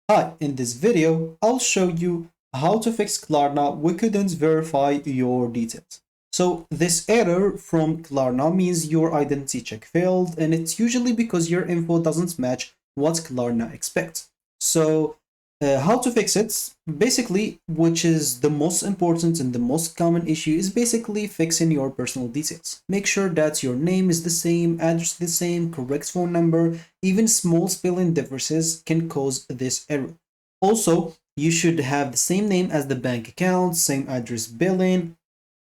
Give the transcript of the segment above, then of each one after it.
Hi, in this video, I'll show you how to fix Klarna we couldn't verify your details. So this error from Klarna means your identity check failed, and it's usually because your info doesn't match what Klarna expects. So how to fix it? Basically, which is the most important and the most common issue, is basically fixing your personal details. Make sure that your name is the same, address the same, correct phone number. Even small spelling differences can cause this error. Also, you should have the same name as the bank account, same address billing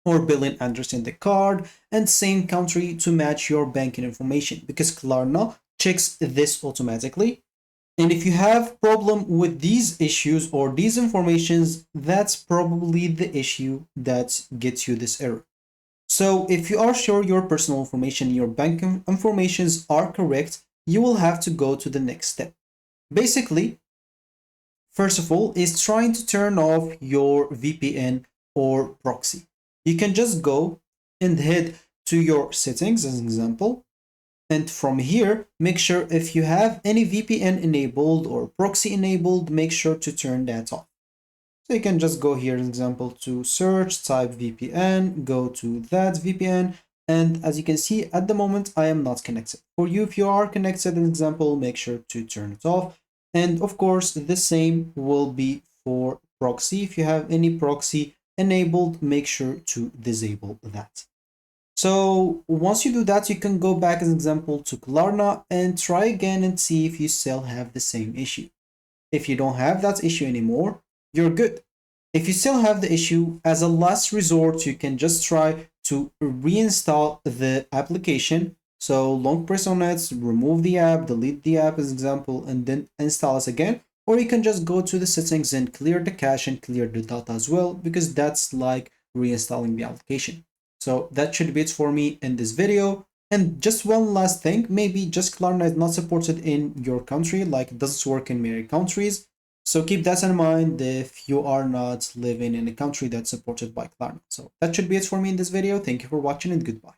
or billing address in the card, and same country to match your banking information because Klarna checks this automatically. And if you have problem with these issues or these informations, that's probably the issue that gets you this error. So if you are sure your personal information, your bank informations are correct, you will have to go to the next step. Basically, first of all, is trying to turn off your VPN or proxy. You can just go and head to your settings as an example. And from here, make sure if you have any VPN enabled or proxy enabled, make sure to turn that off. So you can just go here, as an example, to search, type VPN, go to that VPN. And as you can see, at the moment, I am not connected. For you, if you are connected, as an example, make sure to turn it off. And of course, the same will be for proxy. If you have any proxy enabled, make sure to disable that. So once you do that, you can go back as an example to Klarna and try again and see if you still have the same issue. If you don't have that issue anymore, you're good. If you still have the issue, as a last resort, you can just try to reinstall the application. So long press on it, remove the app, delete the app as an example, and then install it again. Or you can just go to the settings and clear the cache and clear the data as well, because that's like reinstalling the application. So that should be it for me in this video. And just one last thing, maybe just Klarna is not supported in your country, like it doesn't work in many countries. So keep that in mind if you are not living in a country that's supported by Klarna. So that should be it for me in this video. Thank you for watching and goodbye.